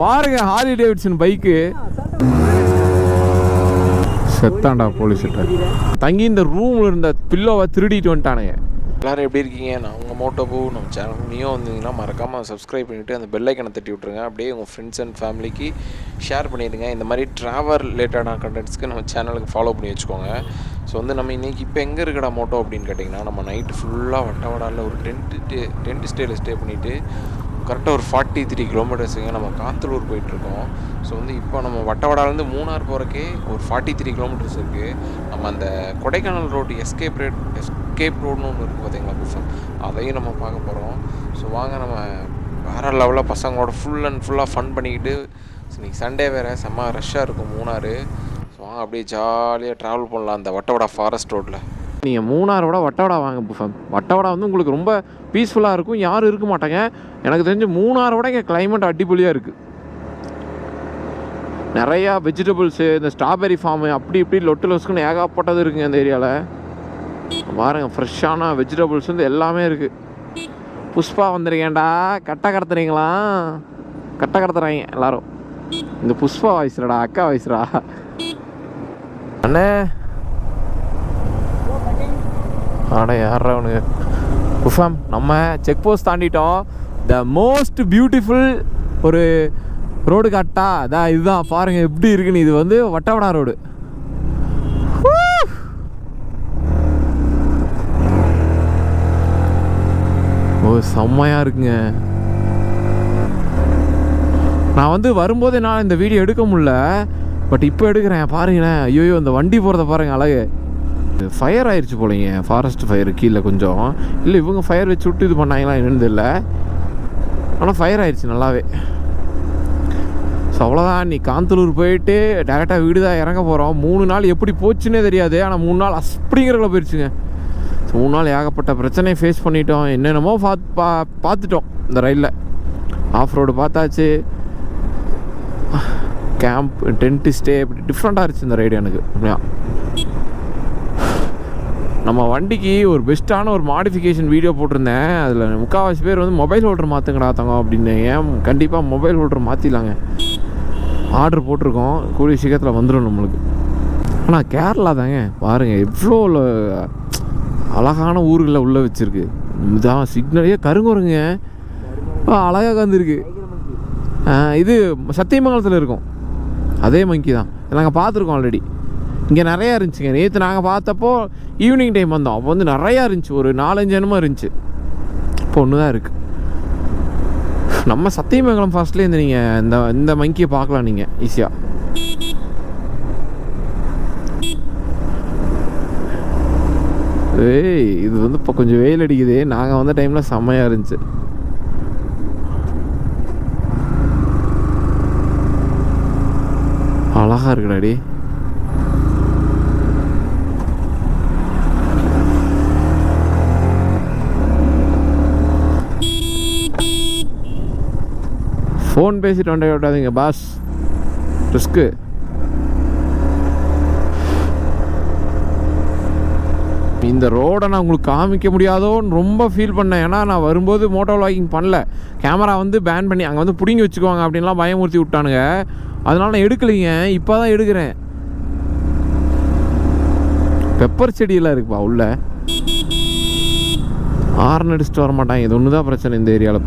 பாருங்க Harley Davidson bike. செத்தாண்டா போலீஸ்கிட்ட. தங்கி இந்த ரூமில் இருந்த பில்லோவை திருடிட்டு வந்துட்டானுங்க. எல்லோரும் எப்படி இருக்கீங்க? நான் உங்கள் மோட்டோபோ. நம்ம சேனல் நீயும் வந்தீங்கன்னா மறக்காமல் சப்ஸ்கிரைப் பண்ணிவிட்டு அந்த பெல் ஐக்கனை தட்டி விட்ருங்க. அப்படியே உங்கள் ஃப்ரெண்ட்ஸ் அண்ட் ஃபேமிலிக்கு ஷேர் பண்ணிடுங்க. இந்த மாதிரி ட்ராவல் ரிலேட்டடான கண்டென்ட்ஸ்க்கு நம்ம சேனலுக்கு ஃபாலோ பண்ணி வச்சுக்கோங்க. ஸோ வந்து நம்ம இன்றைக்கி இப்போ எங்கே இருக்கடா மோட்டோ அப்படின்னு கேட்டிங்கன்னா, நம்ம நைட்டு ஃபுல்லாக வட்டவடாவில் ஒரு டென்ட் ஸ்டேயில் ஸ்டே பண்ணிவிட்டு கரெக்டாக ஒரு 43 கிலோமீட்டர்ஸுங்க நம்ம காந்தலூர் போயிட்டுருக்கோம். ஸோ வந்து இப்போ நம்ம வட்டவடாலேருந்து மூணார் போகிறக்கே ஒரு 43 கிலோமீட்டர்ஸ் இருக்குது. நம்ம அந்த கொடைக்கானல் ரோடு எஸ்கேப் ரோடுன்னு ஒன்று இருக்குது பார்த்தீங்களா புதுசாக, அதையும் நம்ம பார்க்க போகிறோம். ஸோ வாங்க நம்ம வேறு லெவலில் பசங்களோட ஃபுல்லாக ஃபன் பண்ணிக்கிட்டு, இன்றைக்கி சண்டே வேறு செம்ம ரஷ்ஷாக இருக்கும் மூணார். ஸோ வாங்க அப்படியே ஜாலியாக ட்ராவல் பண்ணலாம் அந்த வட்டவடா ஃபாரஸ்ட் ரோட்டில். நீங்கள் மூணாரோட வட்டவடா வாங்க புஃபம். வட்டவடா வந்து உங்களுக்கு ரொம்ப பீஸ்ஃபுல்லாக இருக்கும், யாரும் இருக்க மாட்டாங்க. எனக்கு தெரிஞ்சு மூணாரோட இங்கே கிளைமேட் அடிப்பொலியாக இருக்குது. நிறையா வெஜிடபிள்ஸு, இந்த ஸ்ட்ராபெரி ஃபார்மு, அப்படி இப்படி லொட்டு லொஸ்க்குன்னு ஏகப்பட்டது இருக்குங்க இந்த ஏரியாவில். பாருங்கள், ஃப்ரெஷ்ஷான வெஜிடபிள்ஸ் வந்து எல்லாமே இருக்குது. புஷ்பா வந்துருக்கேன்டா, கட்டை கடத்துறீங்களா? கட்டை கடத்துறாங்க எல்லோரும். இந்த புஷ்பா வாய்ஸ்லடா, அக்கா வாய்ஸ்ரா அண்ணே. ஆடா யாரா அவனுங்க. புஃபாம் நம்ம செக் போஸ்ட் தாண்டிட்டோம். த மோஸ்ட் பியூட்டிஃபுல் ஒரு ரோடு காட்டா அதான் இதுதான். பாருங்கள் எப்படி இருக்குன்னு. இது வந்து வட்டவடா ரோடு. ஓ செம்மையாக இருக்குங்க. நான் வந்து வரும்போது என்னால் இந்த வீடியோ எடுக்க முடியல, பட் இப்போ எடுக்கிறேன். பாருங்களேன், ஐயோ இந்த வண்டி போகிறத பாருங்கள், அழகு. ஃபயர் ஆயிடுச்சு போலங்க, ஃபாரஸ்ட் ஃபயர் கீழே கொஞ்சம். இல்லை இவங்க ஃபயர் வச்சு விட்டு இது பண்ணாங்களா என்னன்னு தெரியல, ஆனால் ஃபயர் ஆயிடுச்சு நல்லாவே. ஸோ அவ்வளோதான், நீ காந்தலூர் போயிட்டு டேரெக்டாக வீடு தான் இறங்க போகிறோம். 3 நாள் எப்படி போச்சுன்னே தெரியாது, ஆனால் 3 நாள் அப்படிங்கிறக்குள்ள போயிடுச்சுங்க. ஸோ 3 நாள் ஏகப்பட்ட பிரச்சனையை ஃபேஸ் பண்ணிட்டோம். என்னென்னமோ பார்த்துட்டோம் இந்த ரயிலில். ஆஃப் ரோடு பார்த்தாச்சு, கேம்ப், டென்ட்டு ஸ்டே, அப்படி டிஃப்ரெண்ட்டாக இருந்துச்சு இந்த ரைடு எனக்கு. அப்படியா நம்ம வண்டிக்கு ஒரு பெஸ்ட்டான ஒரு மாடிஃபிகேஷன் வீடியோ போட்டிருந்தேன். அதில் முக்கால்வாசி பேர் வந்து மொபைல் ஹோல்டர் மாற்றுங்கடா தங்க அப்படின்னு. ஏன் கண்டிப்பாக மொபைல் ஹோல்டர் மாற்றிடலாங்க. ஆர்டர் போட்டிருக்கோம், கூடிய சீக்கிரத்தில் வந்துடும் நம்மளுக்கு. ஆனால் கேரளா தாங்க பாருங்கள், எவ்வளோ அழகான ஊர்களில் உள்ளே வச்சுருக்கு. இதான் சிக்னலே கருங்குறங்க அழகாக வந்துருக்கு. இது சத்தியமங்கலத்தில் இருக்கும், அதே மங்கி தான். நாங்கள் பார்த்துருக்கோம் ஆல்ரெடி. இங்கே நிறையா இருந்துச்சுங்க. நேற்று நாங்கள் பார்த்தப்போ ஈவினிங் டைம் வந்தோம், அப்போ வந்து நிறையா இருந்துச்சு, ஒரு 4-5 எண்ணமாக இருந்துச்சு. இப்போ ஒன்று தான் இருக்குது. நம்ம சத்தியமங்கலம் ஃபாஸ்ட்லேருந்து நீங்கள் இந்த மங்கியை பார்க்கலாம் நீங்கள் ஈஸியாக. ஏய் இது வந்து இப்போ கொஞ்சம் வெயில் அடிக்குது, நாங்கள் வந்த டைமில் செம்மையாக இருந்துச்சு. அழகாக இருக்குடாடி. ஃபோன் பேசிட்டு வண்டி விட்டாதீங்க பாஸ், ரிஸ்க்கு. இந்த ரோடை நான் உங்களுக்கு காமிக்க முடியாதோன்னு ரொம்ப ஃபீல் பண்ணேன். ஏன்னா நான் வரும்போது மோட்டோ விளாகிங் பண்ணல, கேமரா வந்து பேன் பண்ணி அங்கே வந்து பிடிங்கி வச்சுக்குவாங்க அப்படின்லாம் பயமுறுத்தி விட்டானுங்க. அதனால நான் எடுக்கலைங்க, இப்போ தான் எடுக்கிறேன். பெப்பர் செடியெல்லாம் இருக்குப்பா உள்ள. ஹார்ன் அடிச்சுட்டு வர மாட்டாங்க, இது ஒன்று தான் பிரச்சனை இந்த ஏரியாவில்.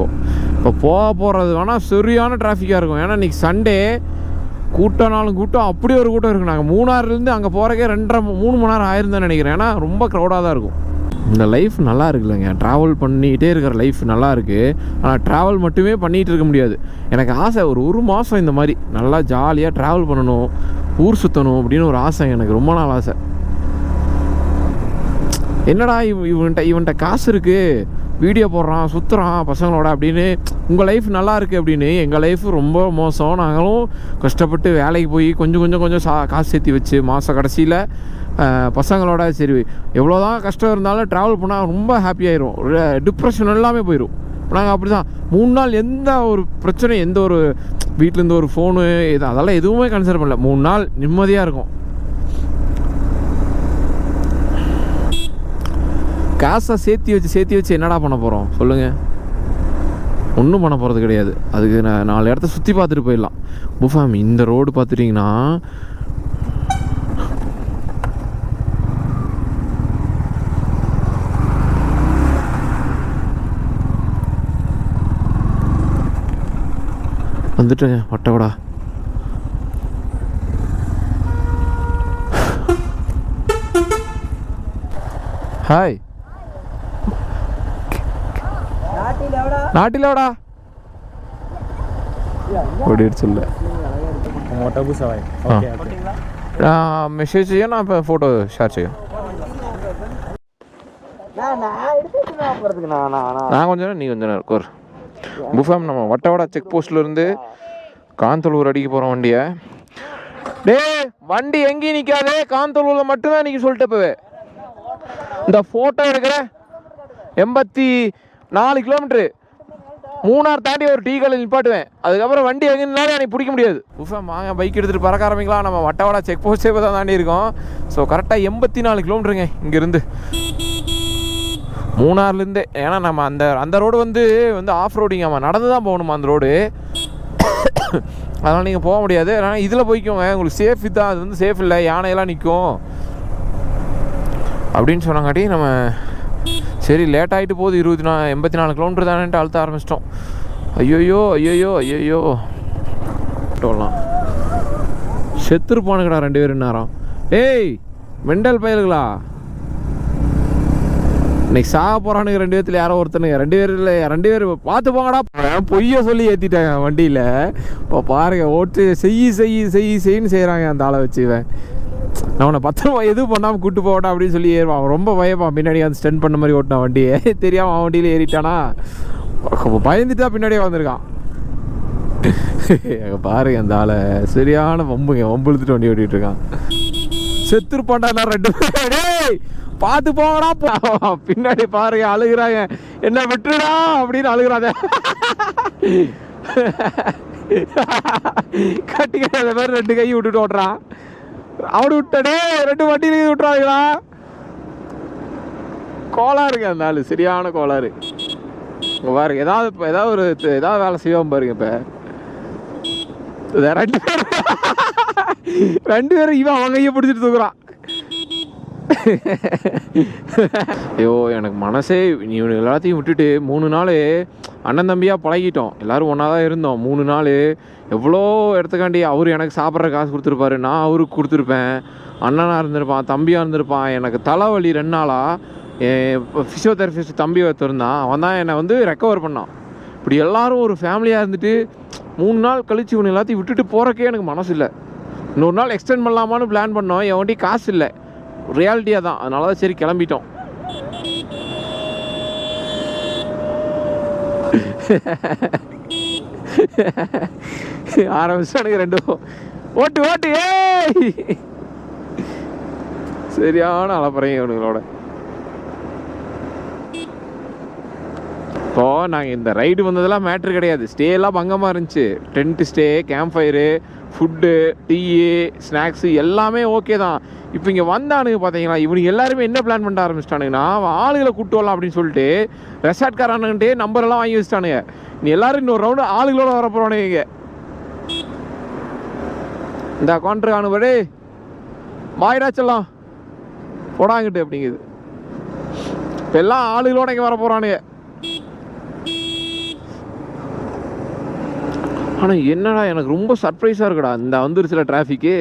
இப்போ போகிறது வேணால் சரியான டிராஃபிக்காக இருக்கும். ஏன்னா இன்றைக்கி சண்டே, கூட்டம்னாலும் கூட்டம், அப்படி ஒரு கூட்டம் இருக்குது. நாங்கள் மூணாறுலேருந்து அங்கே போகிறக்கே 2.5-3 மணி நேரம் ஆயிருந்தேன்னு நினைக்கிறேன். ஏன்னா ரொம்ப க்ரௌடாக தான் இருக்கும். இந்த லைஃப் நல்லா இருக்குல்லங்க, ட்ராவல் பண்ணிகிட்டே இருக்கிற லைஃப் நல்லா இருக்குது. ஆனால் ட்ராவல் மட்டுமே பண்ணிகிட்டு இருக்க முடியாது. எனக்கு ஆசை ஒரு மாதம் இந்த மாதிரி நல்லா ஜாலியாக ட்ராவல் பண்ணணும், ஊர் சுற்றணும் அப்படின்னு ஒரு ஆசை எனக்கு, ரொம்ப நாள் ஆசை. என்னடா இவன்கிட்ட காசு இருக்குது, வீடியோ போடுறான், சுற்றுறான் பசங்களோட அப்படின்னு, உங்கள் லைஃப் நல்லா இருக்குது அப்படின்னு. எங்கள் லைஃப் ரொம்ப மோசம். நாங்களும் கஷ்டப்பட்டு வேலைக்கு போய் கொஞ்சம் காசு சேர்த்தி வச்சு மாத கடைசியில் பசங்களோட சரி எவ்வளோ தான் கஷ்டம் இருந்தாலும் ட்ராவல் பண்ணால் ரொம்ப ஹாப்பியாயிரும், டிப்ரெஷன் எல்லாமே போயிடும். நாங்கள் அப்படி தான் 3 நாள் எந்த ஒரு பிரச்சனையும், எந்த ஒரு வீட்டிலேருந்து ஒரு ஃபோனு அதெல்லாம் எதுவுமே கன்சிடர் பண்ணல. 3 நாள் நிம்மதியாக இருக்கும். காசை சேர்த்தி வச்சு என்னடா பண்ண போகிறோம் சொல்லுங்கள். ஒன்றும் பண்ண போகிறது கிடையாது. அதுக்கு நான் 4 இடத்த சுற்றி பார்த்துட்டு போயிடலாம். புஃபாம் இந்த ரோடு பார்த்துட்டிங்கன்னா வந்துட்டேங்க வட்டவடா. ஹாய் நாட்டிலோடா ஓடி சொல்ல மெசேஜ் செய்ய நான் இப்போ ஃபோட்டோ ஷேர் செய்யும். நான் கொஞ்ச நேரம் நீ கொஞ்ச நேரம் கோர். புஃபாம் நம்ம வட்டவடா செக் போஸ்ட்லேருந்து காந்தலூர் அடிக்க போகிறோம் வண்டியை. டே வண்டி எங்கேயும் நிற்காது, காந்தலூரில் மட்டும்தான் நிற்க சொல்லிட்டு போவே. இந்த ஃபோட்டோ எடுக்கிற 84 கிலோமீட்ரு மூணார் தாண்டி ஒரு டீ கடையில் நிப்பாட்டுவேன். அதுக்கப்புறம் வண்டி எங்கேனாலும் எனக்கு பிடிக்க முடியாது. புஃபாம் வாங்க பைக் எடுத்துகிட்டு பறக்க ஆரம்பிக்கலாம். நம்ம வட்டவடா செக் போஸ்ட்டே இப்போ தான் தாண்டி இருக்கோம். ஸோ கரெக்டாக 84 கிலோமீட்டருங்க இங்கேருந்து மூணார்லேருந்தே. ஏன்னா நம்ம அந்த ரோடு வந்து ஆஃப் ரோடிங், ஆமாம் நடந்து தான் போகணுமா அந்த ரோடு. அதனால் நீங்கள் போக முடியாது. அதனால் இதில் போய்க்கோங்க, உங்களுக்கு சேஃப் தான். அது வந்து சேஃப் இல்லை, யானையெல்லாம் நிற்கும் அப்படின்னு சொன்னாங்காட்டி நம்ம சரி லேட் ஆகிட்டு போகுது. 84 கிலோமீட்டர் தானேன்ட்டு அழுத்த ஆரம்பிச்சிட்டோம். ஐயோயோ டோலாம் செத்துருப்பானுங்கடா 2 பேரும் நேரம். ஏய் மெண்டல் பயலுங்களா, இன்னைக்கு சாக போகிறானுங்க 2 பேர்த்துல யாரோ ஒருத்தனுங்க. 2 பேர் பார்த்து போங்கடா. பொய்ய சொல்லி ஏற்றிட்டாங்க வண்டியில். இப்போ பாருங்க ஓட்டு செய்யின்னு செய்கிறாங்க அந்த ஆளை வச்சு. அவனை பத்திரமா எதுவும் பண்ணாமல் கூட்டு போகட்டா அப்படின்னு சொல்லி ஏறுவான். அவன் ரொம்ப பயப்பான். பின்னாடி வந்து ஸ்டெண்ட் பண்ண மாதிரி ஓட்டினான் வண்டியை. தெரியாமல் அவன் வண்டியில் ஏறிட்டானா, பயந்துட்டா பின்னாடியே வந்திருக்கான். பாருங்க அந்த ஆளை சரியான வம்பு இழுத்துட்டு வண்டி ஓட்டிகிட்டு இருக்கான். செத்துருப்பான்டா 2 பேர். பார்த்து போங்கடா. பின்னாடி பாருங்க அழுகுறாங்க, என்ன விட்டுடா அப்படின்னு அழுகுறாங்க. கட்டிக்கிற மாதிரி 2 கை விட்டுட்டு ஓட்டுறான். அவடு விட்டடே 2 வண்டியிலையும் விட்டுறாங்களா. கோளாறுங்க அந்த ஆளு, சரியான கோளாறு. பாருங்க ஏதாவது வேலை செய்வோம் பாருங்க. இப்போ 2 பேரும் இவன் அவங்க கையை பிடிச்சிட்டு தூக்குறான். ஐயோ எனக்கு மனசே, இவனு எல்லாத்தையும் விட்டுட்டு 3 நாள் அண்ணன் தம்பியாக பழகிட்டோம். எல்லோரும் ஒன்றா தான் இருந்தோம் 3 நாள். எவ்வளோ இடத்துக்காண்டி அவர் எனக்கு சாப்பிட்ற காசு கொடுத்துருப்பாரு, நான் அவருக்கு கொடுத்துருப்பேன். அண்ணனாக இருந்திருப்பான், தம்பியாக இருந்திருப்பான். எனக்கு தலைவலி 2 நாளாக ஃபிசியோதெரபிஸ்ட் தம்பி ஒருத்தருந்தான். அவன் தான் என்னை வந்து ரெக்கவர் பண்ணான். இப்படி எல்லோரும் ஒரு ஃபேமிலியாக இருந்துட்டு 3 நாள் கழிச்சு இவனை எல்லாத்தையும் விட்டுட்டு போகிறக்கே எனக்கு மனசு இல்லை. இன்னொரு நாள் எக்ஸ்டெண்ட் பண்ணலாமான்னு பிளான் பண்ணோம். என் வண்டி காசு இல்லை, ரியாலிட்டியாக தான். அதனால தான் சரி கிளம்பிட்டோம். ஆரம்பிச்சானுங்க 2 ஓட்டு ஏய் சரியான அலப்பறைங்க இவனுங்களோட. இப்போது நாங்கள் இந்த ரைடு வந்ததெல்லாம் மேட்ரு கிடையாது. ஸ்டேலாம் பங்கமாக இருந்துச்சு. Tent stay, camp fire, food, tea, snacks எல்லாமே ஓகே தான். இப்போ இங்கே வந்தானுங்க பார்த்தீங்களா, இவனுக்கு எல்லாருமே என்ன பிளான் பண்ண ஆரம்பிச்சிட்டானுங்கன்னா, ஆளுகளை கூப்பிட்டு வரலாம் அப்படின்னு சொல்லிட்டு ரெசார்ட்காரானுன்ட்டே நம்பரெல்லாம் வாங்கி வச்சுட்டானுங்க. நீ எல்லோரும் இன்னொரு ரவுண்டு ஆளுகளோட வர போகிறானுங்க. இங்கே இந்த கான்ட்ரு ஆனுபடி மாயிடா சொல்லலாம் போடாங்கிட்டு அப்படிங்குது. இப்போ எல்லாம் ஆளுகளோட இங்கே வர போகிறானுங்க. ஆனால் என்னடா எனக்கு ரொம்ப சர்ப்ரைஸாக இருக்குடா, இந்த வந்துருச்சுல டிராஃபிக்கு.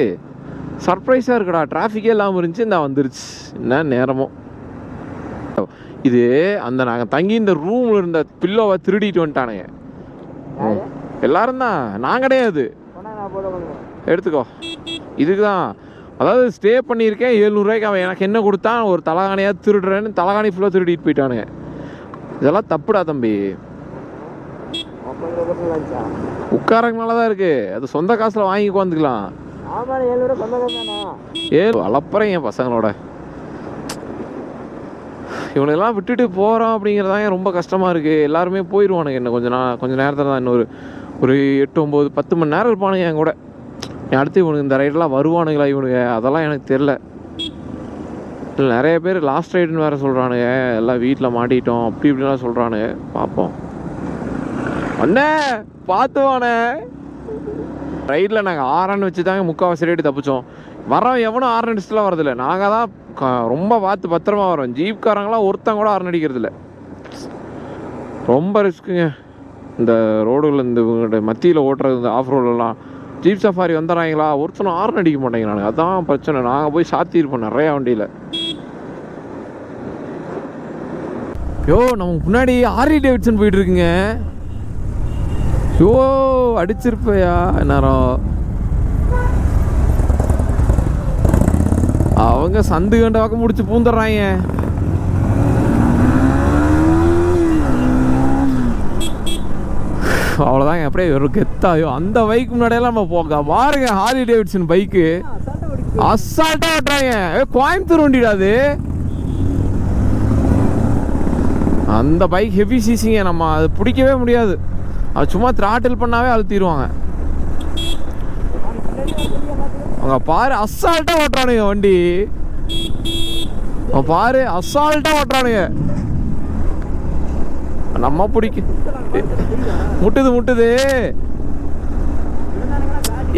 சர்ப்ரைஸாக இருக்குடா, டிராஃபிக்கே இல்லாமல் இருந்துச்சு, இந்த வந்துருச்சு. என்ன நேரமோ இது. அந்த நாங்கள் தங்கி இந்த ரூமில் இருந்த பில்லோவை திருடிட்டு வந்துட்டானுங்க எல்லாரும் தான். நான் கிடையாது, எடுத்துக்கோ. இதுக்கு தான் அதாவது ஸ்டே பண்ணியிருக்கேன் 700 ரூபாய்க்கு. அவன் எனக்கு என்ன கொடுத்தான், ஒரு தலகாணியாக திருடுறேன்னு தலகாணி ஃபுல்லாக திருடிட்டு போயிட்டானுங்க. இதெல்லாம் தப்புடா தம்பி. உட்காரங்க நல்லா தான் இருக்கு, அது சொந்த காசில் வாங்கி உட்காந்துக்கலாம். வளப்புறேன் என் பசங்களோட. இவனெல்லாம் விட்டுட்டு போகிறோம் அப்படிங்கிறதாங்க ரொம்ப கஷ்டமாக இருக்குது. எல்லாருமே போயிடுவானுங்க என்ன கொஞ்சம் நேரத்தில் தான். இன்னொரு 8, 9, 10 மணி நேரம் இருப்பானுங்க என் கூட. அடுத்து இவனுக்கு இந்த ரைடெலாம் வருவானுங்களா இவனுங்க, அதெல்லாம் எனக்கு தெரில. இல்லை நிறைய பேர் லாஸ்ட் ரைடுன்னு வேறு சொல்கிறானுங்க. எல்லாம் வீட்டில் மாட்டிட்டோம் அப்படி இப்படிலாம் சொல்கிறானுங்க. பார்ப்போம். அண்ணே பார்த்து வாண்ணே. ரைட்டில் நாங்கள் ஆரன் வச்சு தாங்க முக்கால்வாசி ரேட்டு தப்பிச்சோம். வரோம் எவனும் ஆரன் அடிச்சுலாம் வரதில்லை. நாங்கள் தான் ரொம்ப பார்த்து பத்திரமா வரோம். ஜீப்காரங்களாம் ஒருத்தங்க கூட ஆரன் அடிக்கிறதில்ல. ரொம்ப ரிஸ்க்குங்க இந்த ரோடுகளில். இந்த மத்தியில் ஓட்டுறது இந்த ஆஃப் ரோடெல்லாம் ஜீப் சஃபாரி வந்துடுறாங்களா, ஒருத்தனும் ஆரன் அடிக்க மாட்டேங்கிறானுங்க. அதான் பிரச்சனை. நாங்கள் போய் சாத்தியிருப்போம் நிறையா வண்டியில். யோ நமக்கு முன்னாடி ஹார்லி டேவிட்சன் போயிட்டு இருக்குங்க. யோ அடிச்சிருப்பையா நேரம். அவங்க சந்து கண்ட பக்கம் முடிச்சு பூந்துடுறாங்க. அவ்வளோதாங்க. அப்படியே ஒரு கெத்தாயோ அந்த பைக்கு முன்னாடியெல்லாம் நம்ம போக பாருங்க. ஹார்லி டேவிட்சன் பைக்கு அசால்ட்டா ஓட்டுறாங்க. கோயம்புத்தூர் வண்டிடாது அந்த பைக். ஹெவி சிசிங்க. நம்ம அது பிடிக்கவே முடியாது. அது சும்மா த்ராட்டில் பண்ணாவே அழுத்திடுவாங்க. அவங்க பாரு அசால்ட்டா ஓட்டுறானுங்க வண்டி. பாரு அசால்ட்டா ஓட்டுறானுங்க. நம்ம பிடிக்க முட்டுது.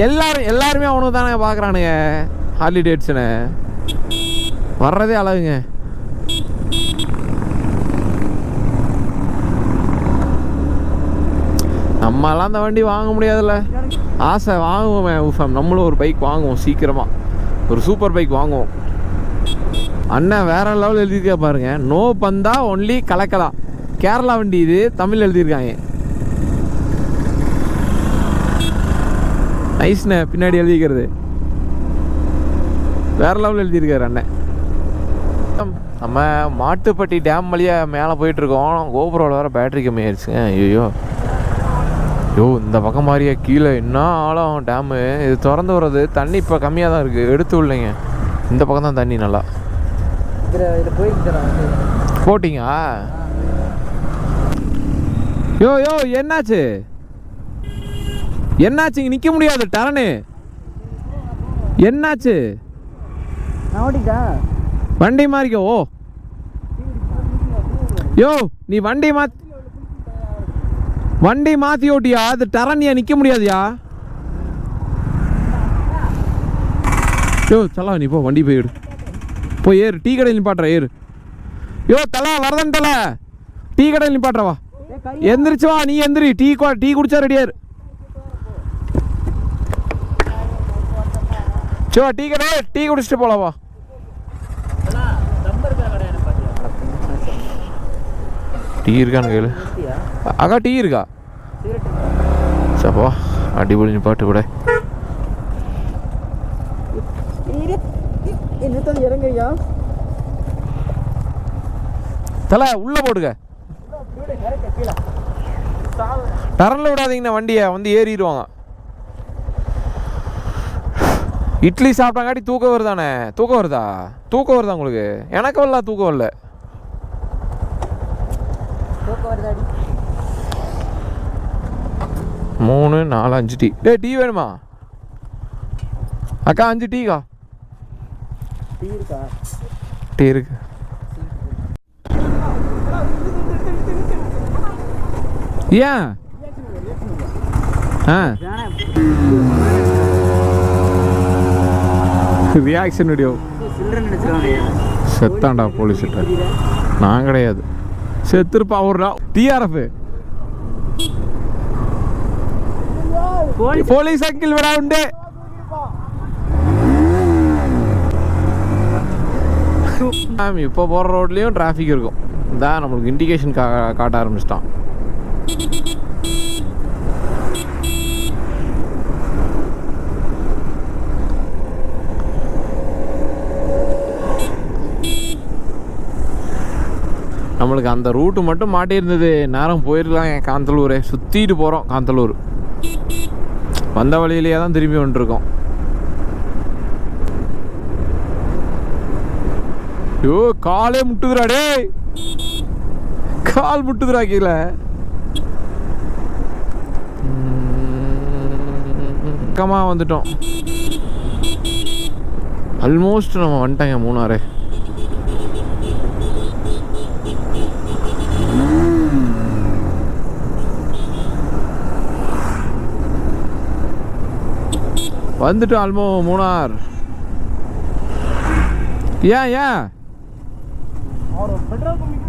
எல்லாருமே அவனுக்கு தானே பார்க்குறானுங்க ஹார்லி டேவிட்சனை. வர்றதே அழகுங்க. நம்மளாம் அந்த வண்டி வாங்க முடியாதுல்ல. ஆசை வாங்குவோம். நம்மளும் ஒரு பைக் வாங்குவோம் சீக்கிரமாக. ஒரு சூப்பர் பைக் வாங்குவோம். அண்ணன் வேற லெவல் எழுதியிருக்கா பாருங்க. நோ பந்தா ஒன்லி கலக்கலாம். கேரளா வண்டி இது. தமிழ் எழுதியிருக்காங்க. நைஸ்ண்ணே. பின்னாடி எழுதிக்கிறது வேற லெவல் எழுதியிருக்காரு அண்ணன். நம்ம மாட்டுப்பட்டி டேம் வழியாக மேலே போயிட்டுருக்கோம். கோபுரோவில் வேறு பேட்டரி கம்மியாயிருச்சுங்க. ஐயோ இந்த பக்கம் மாதிரியே கீழே என்ன ஆழம் டேமு. இது திறந்து வர்றது தண்ணி இப்போ கம்மியாக தான் இருக்குது. எடுத்து விடலைங்க. இந்த பக்கம் தான் தண்ணி நல்லா போட்டிங்க. யோ என்னாச்சுங்க? நிற்க முடியாது டரனு. என்னாச்சு? வண்டி மாறிக்கோ. யோ நீ வண்டி மாற்றி ஓட்டியா? அது டரன்யா, நிற்க முடியாதுயா. யோ தலா நீ போ, வண்டி போய் போய் ஏறு. டீ கடையில் நிப்பாட்டுற ஏறு. யோ தலா வரதன் தலை, டீ கடையில் நிப்பாட்டுறவா. எந்திரிச்சு வா, நீ எந்திரி. டீ குடிச்சா ரெடியாரு. சோ டீ கடை, டீ குடிச்சிட்டு போலவா. டீ இருக்கான்னு கேளு. அக்கா டீ இருக்கா? சப்பா அடிபொழி பாட்டு கூட. தலை உள்ள போடுங்க. டரன்ல விடாதீங்கண்ணா, வண்டியை வந்து ஏறிடுவாங்க. இட்லி சாப்பிட்டாங்காட்டி தூக்கம் வருதானே? தூக்கம் வருதா உங்களுக்கு? எனக்கு வரல, தூக்கம் வரல. 3 4 5 டீ. டீ வேணுமா அக்கா? 5 டீக்கா. டீ இருக்கு. ஏன் ரியாக்ஷன் வீடியோ செத்தாண்டா போலீஸ். நான் கிடையாது, செத்துருப்பா. ஒரு டிஆர்எஃப் போலீஸ் அங்கிள் விடா உண்டு. இப்போ போகிற ரோட்லேயும் டிராஃபிக் இருக்கும். இதான் நம்மளுக்கு இண்டிகேஷன் காட்ட ஆரம்பிச்சிட்டான். நம்மளுக்கு அந்த ரூட்டு மட்டும் மாட்டியிருந்தது, நேரம் போயிருக்கலாம். என் காந்தலூரை சுற்றிட்டு போகிறோம். காந்தலூர் வந்த வழியிலேயே தான் திரும்பி வந்துருக்கோம். ஐயோ காலே முட்டுதுரா. டே கால் முட்டுதுரா கீழே. பக்கமா வந்துட்டோம். ஆல்மோஸ்ட் நம்ம வந்துட்டாங்க மூணாறு. வந்துட்டோம் ஆல்மோ மூணார். ஏன் அவர் பெட்ரோல் பங்க்